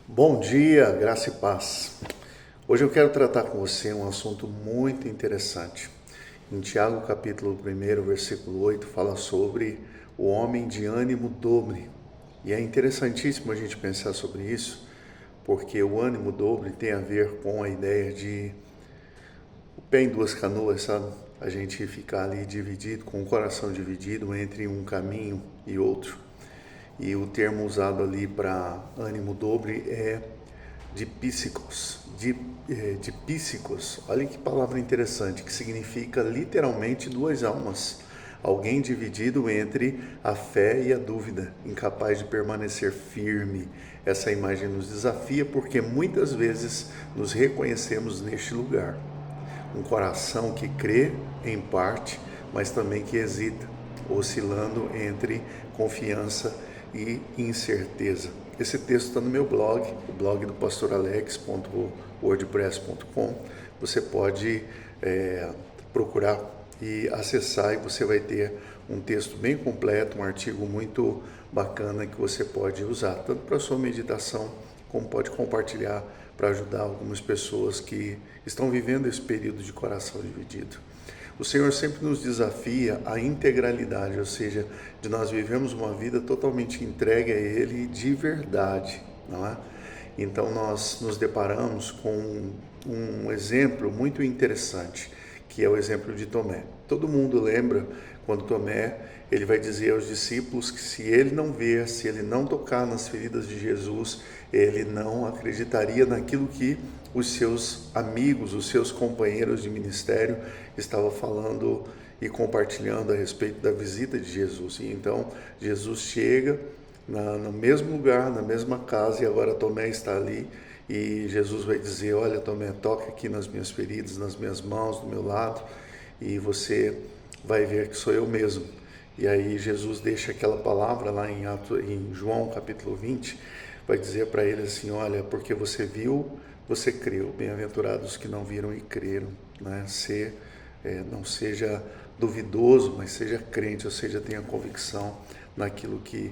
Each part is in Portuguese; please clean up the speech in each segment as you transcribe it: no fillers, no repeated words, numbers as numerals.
Bom dia, graça e paz. Hoje eu quero tratar com você um assunto muito interessante. Em Tiago capítulo 1, versículo 8, fala sobre o homem de ânimo dobre. E é interessantíssimo a gente pensar sobre isso, porque o ânimo dobre tem a ver com a ideia de o pé em duas canoas, sabe? A gente ficar ali dividido, com o coração dividido entre um caminho e outro. E o termo usado ali para ânimo dobre é de psíquicos, de psíquicos. Olha que palavra interessante, que significa literalmente duas almas. Alguém dividido entre a fé e a dúvida, incapaz de permanecer firme. Essa imagem nos desafia porque muitas vezes nos reconhecemos neste lugar. Um coração que crê em parte, mas também que hesita, oscilando entre confiança e incerteza. Esse texto está no meu blog, o blog do pastoralex.wordpress.com. Você pode procurar e acessar e você vai ter um texto bem completo, um artigo muito bacana que você pode usar, tanto para sua meditação, como pode compartilhar para ajudar algumas pessoas que estão vivendo esse período de coração dividido. O Senhor sempre nos desafia à integralidade, ou seja, de nós vivemos uma vida totalmente entregue a Ele de verdade, não é? Então nós nos deparamos com um exemplo muito interessante, que é o exemplo de Tomé. Todo mundo lembra quando Tomé ele vai dizer aos discípulos que se ele não ver, se ele não tocar nas feridas de Jesus, ele não acreditaria naquilo que os seus amigos, os seus companheiros de ministério estavam falando e compartilhando a respeito da visita de Jesus. E então Jesus chega no mesmo lugar, na mesma casa, e agora Tomé está ali e Jesus vai dizer: olha, Tomé, toca aqui nas minhas feridas, nas minhas mãos, do meu lado, e você vai ver que sou eu mesmo. E aí Jesus deixa aquela palavra lá em João capítulo 20, vai dizer para ele assim: olha, porque você viu, você creu, bem-aventurados que não viram e creram, né? Não seja duvidoso, mas seja crente, ou seja, tenha convicção naquilo que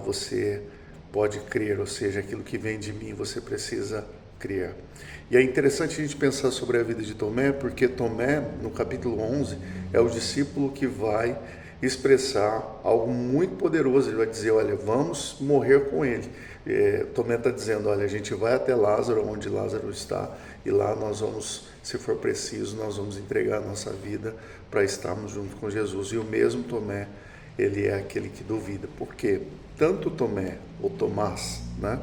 você pode crer, ou seja, aquilo que vem de mim você precisa crer. E é interessante a gente pensar sobre a vida de Tomé, porque Tomé, no capítulo 11, é o discípulo que vai expressar algo muito poderoso. Ele vai dizer: olha, vamos morrer com ele. Tomé está dizendo: olha, a gente vai até Lázaro, onde Lázaro está, e lá nós vamos, se for preciso, nós vamos entregar a nossa vida para estarmos junto com Jesus. E o mesmo Tomé, ele é aquele que duvida. Por quê? Tanto Tomé, ou Tomás, né,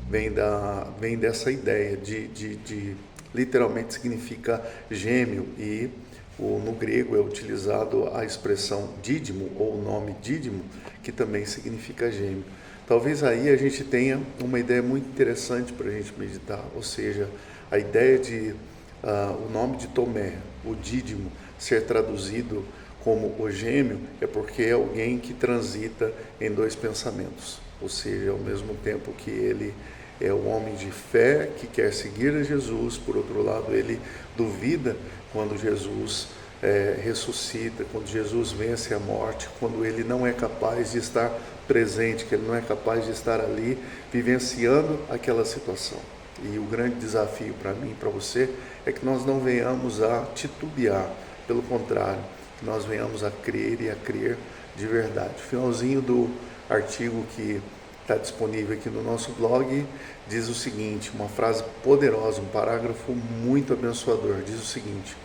vem dessa ideia de literalmente significa gêmeo, e no grego é utilizado a expressão dídimo, ou o nome dídimo, que também significa gêmeo. Talvez aí a gente tenha uma ideia muito interessante para a gente meditar, ou seja, a ideia de o nome de Tomé, o dídimo, ser traduzido como o gêmeo, é porque é alguém que transita em dois pensamentos, ou seja, ao mesmo tempo que ele é um homem de fé que quer seguir a Jesus, por outro lado ele duvida quando Jesus ressuscita, quando Jesus vence a morte, quando ele não é capaz de estar presente, que ele não é capaz de estar ali vivenciando aquela situação. E o grande desafio para mim e para você é que nós não venhamos a titubear, pelo contrário, que nós venhamos a crer e a crer de verdade. O finalzinho do artigo que está disponível aqui no nosso blog diz o seguinte, uma frase poderosa, um parágrafo muito abençoador, diz o seguinte: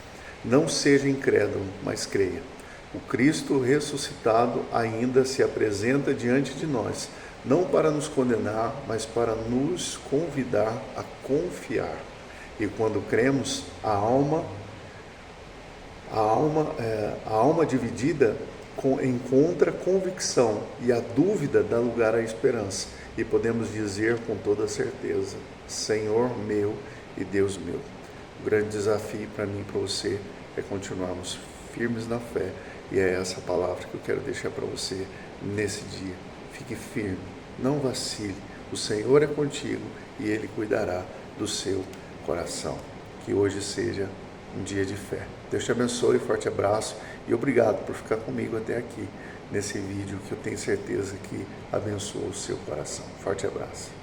não seja incrédulo, mas creia. O Cristo ressuscitado ainda se apresenta diante de nós, não para nos condenar, mas para nos convidar a confiar. E quando cremos, a alma dividida encontra convicção, e a dúvida dá lugar à esperança. E podemos dizer com toda certeza: Senhor meu e Deus meu. O grande desafio para mim e para você é continuarmos firmes na fé. E é essa palavra que eu quero deixar para você nesse dia. Fique firme, não vacile. O Senhor é contigo e Ele cuidará do seu coração. Que hoje seja um dia de fé. Deus te abençoe, forte abraço e obrigado por ficar comigo até aqui nesse vídeo que eu tenho certeza que abençoa o seu coração. Forte abraço.